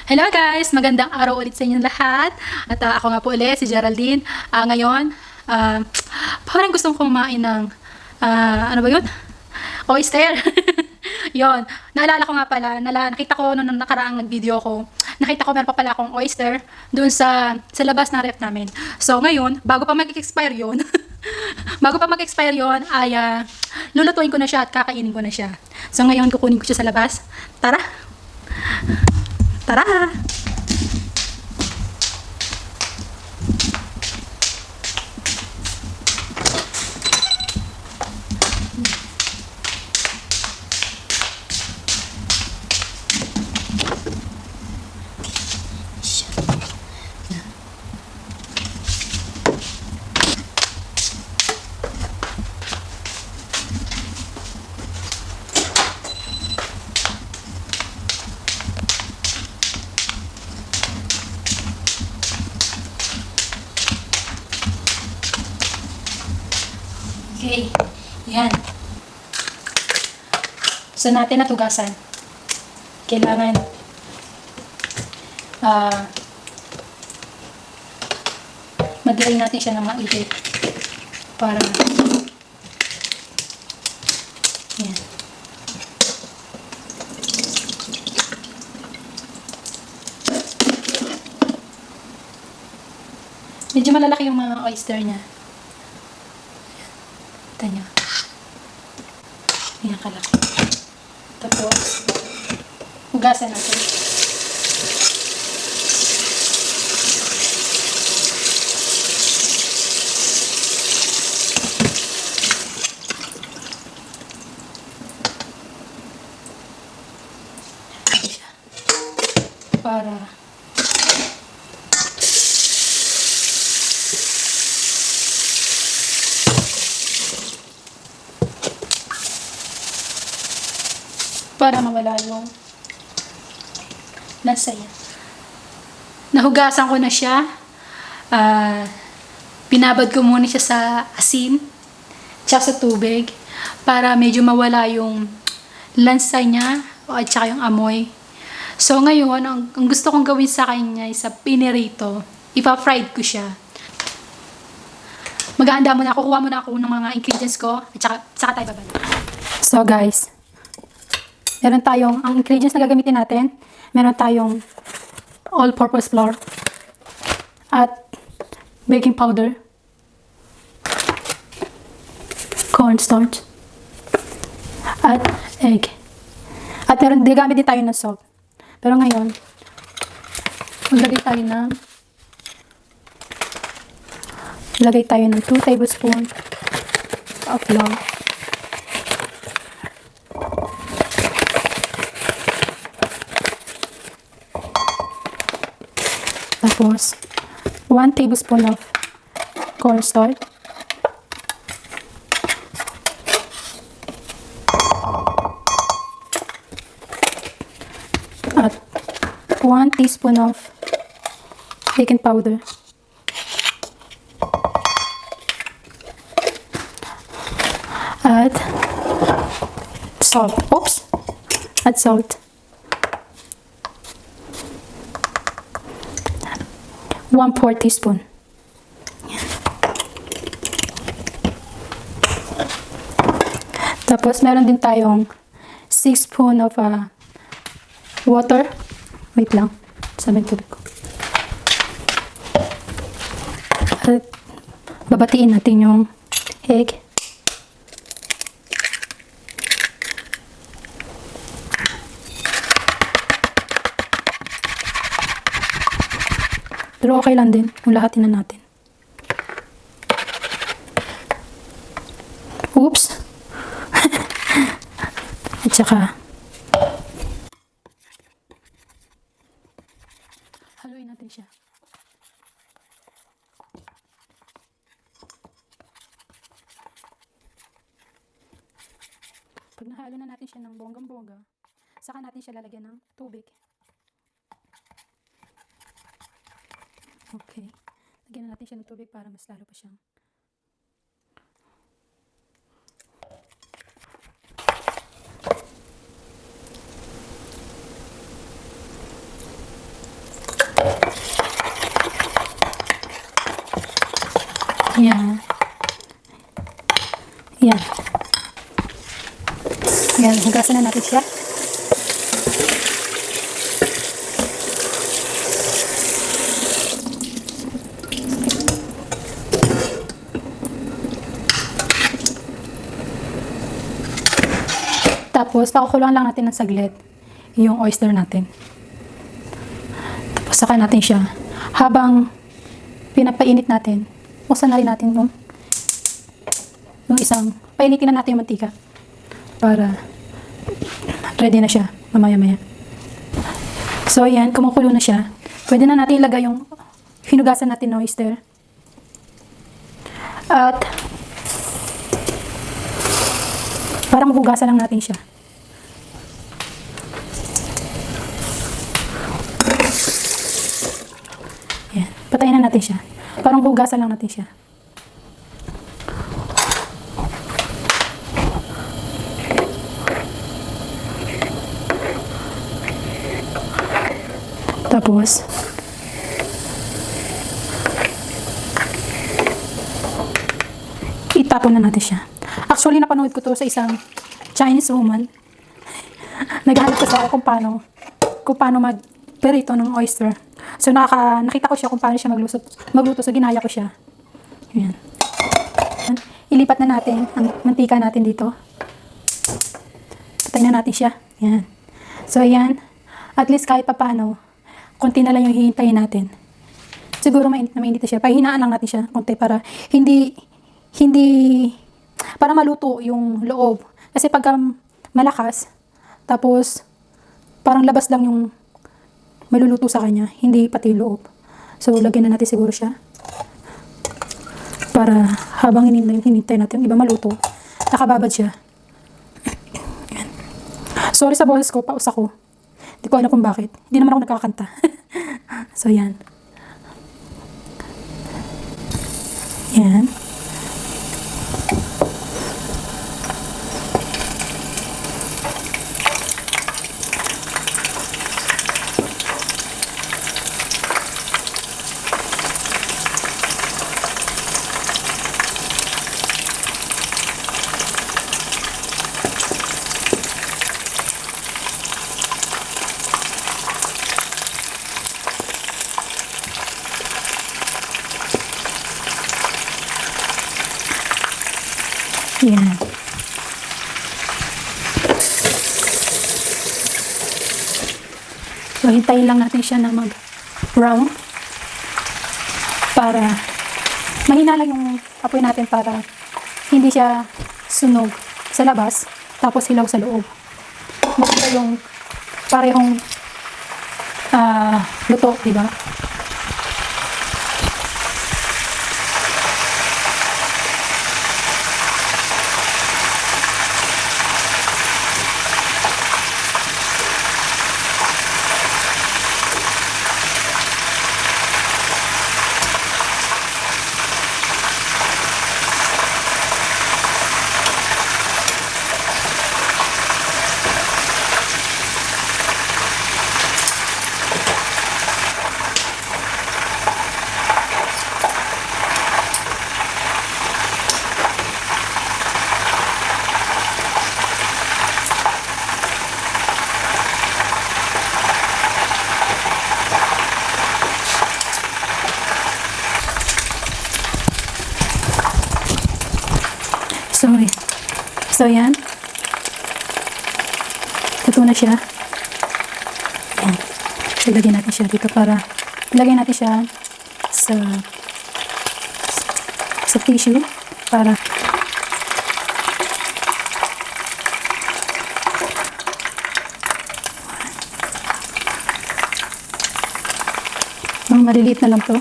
Hello guys! Magandang araw ulit sa inyo lahat. At ako nga po ulit, si Geraldine. Ngayon, parang gustong kumain ng, ano ba yun? Oyster. Yon. Naalala ko nga pala, nakita ko nung nakaraang nag-video ko, nakita ko meron pa pala akong oyster dun sa labas ng ref namin. So ngayon, bago pa mag-expire yun, ay lulutuin ko na siya at kakainin ko na siya. So ngayon, kukunin ko siya sa labas. Tara! Tara! Okay, yan. So natin natugasan. Kailangan mag-drain natin siya ng maigi para yan. Medyo malalaki yung mga oyster niya. Ito nyo. Ayan kalaki. Tapos, hugasan natin. Para mawala yung lasa yan. Nahugasan ko na siya. Pinabad ko muna siya sa asin tsaka sa tubig para medyo mawala yung lansa niya at saka yung amoy. So ngayon, ang gusto kong gawin sa kanya is sa pinirito. Ipa-fried ko siya. Maghahanda muna ako. Kuha muna ako ng mga ingredients ko at saka tayo babalik. So guys, meron tayong, ang ingredients na gagamitin natin, meron tayong all-purpose flour at baking powder, cornstarch, at egg. At meron, gagamit din tayo ng salt. Pero ngayon, maglagay tayo ng 2 tablespoons of flour. Tapos, 1 tablespoon of cornstarch. At 1 teaspoon of baking powder. At salt. Oops! At salt. 1/4 teaspoon. Tapos, meron din tayong 6 spoon of water. Wait lang. Sabi tubig ko. At babatiin natin yung egg. Pero okay lang din kung lahatin na natin. Oops! At saka, haluin natin siya. Pag nahalo na natin siya ng bonggang-bongga, saka natin siya lalagyan ng tubig. Okay. Lagyan na natin siya ng tubig para mas lalo pa siyang Yan. Yan. Yan, hugasan na natin siya. Tapos, pakukulang lang natin ng saglit yung oyster natin. Tapos, saka natin siya. Habang pinapainit natin, buksan na rin natin yung isang, painitin na natin yung mantika para ready na siya mamaya-maya. So, ayan, kumukulo na siya. Pwede na natin ilagay yung hinugasan natin na oyster. At parang mahugasan lang natin siya. Ayan. Patayin na natin siya. Parang hugasan lang natin siya. Tapos, itapon na natin siya. Actually, napanood ko to sa isang Chinese woman. Naghahanap ko sa kung paano mag-perito ng oyster. So, nakita ko siya kung paano siya magluto. So, ginaya ko siya. Ayan. Ilipat na natin ang mantika natin dito. Patay na natin siya. Ayan. So, ayan. At least kahit paano, konti na lang yung hihintayin natin. Siguro mainit na siya. Pahinaan lang natin siya konti para hindi para maluto yung loob. Kasi pagka malakas, tapos parang labas lang yung maluluto sa kanya, hindi pati yung loob. So, lagyan na natin siguro siya. Para habang hinintay natin yung iba maluto, nakababad siya. Yan. Sorry sa boses ko, paus ako. Hindi ko alam kung bakit. Hindi naman ako nagkakanta. So, yan. Yan. Yan. So, hintayin lang natin siya na mag-brown para mahina lang yung apoy natin para hindi siya sunog sa labas tapos hilaw sa loob. Maganda yung parehong luto, diba? So, yan. Luto na siya. Yan. Ilagyan natin siya dito para ilagyan natin siya sa tissue para maliliit na lang to.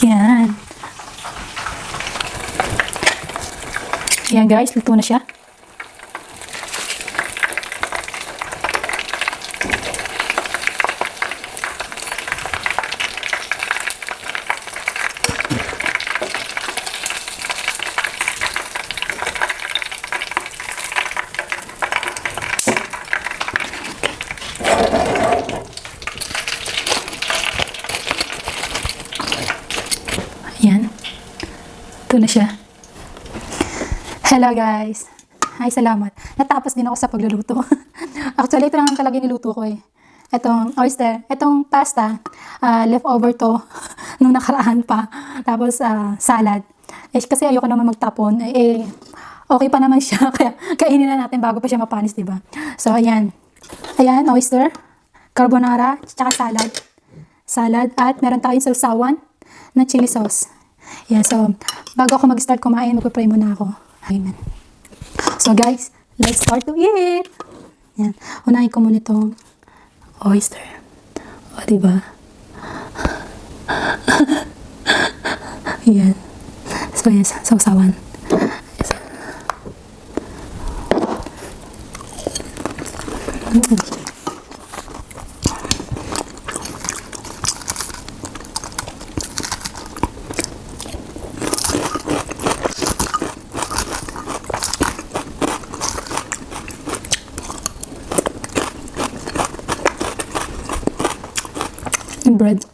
Yan. Yan guys, luto na siya. Yan. Ito na siya. Hello guys. Ay, salamat. Natapos din ako sa pagluluto. Actually, ito lang talaga niluto ko eh. Itong oyster. Itong pasta, leftover to nung nakaraan pa. Tapos, salad. Eh, kasi ayoko naman magtapon. Okay pa naman siya. Kaya, kainin na natin bago pa siya mapanis, diba? So, ayan. Ayan, oyster. Carbonara. Tsaka salad. Salad. At meron tayong sausawan na chili sauce. Yan, so, bago ako mag-start kumain, magpapray muna ako. Amen. So guys, let's start to eat. Yan. Unahin ko muna itong oyster. O, diba? Yan. So, yes. Sausawan. Bread.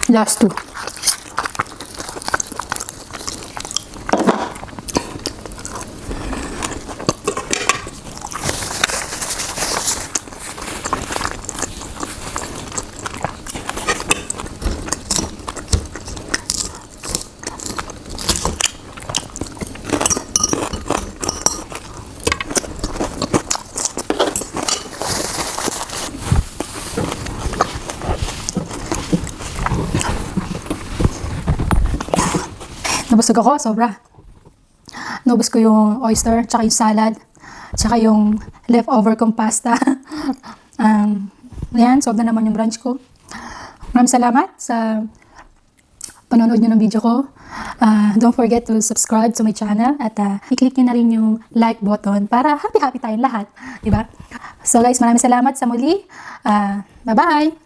Last two. Nabusog ako, sobra. Nubos ko yung oyster, tsaka yung salad, tsaka yung leftover kong pasta. Ayan, sobra naman yung brunch ko. Maraming salamat sa panonood nyo ng video ko. Don't forget to subscribe to my channel at i-click nyo na rin yung like button para happy-happy tayong lahat. Diba? So guys, maraming salamat sa muli. Bye-bye!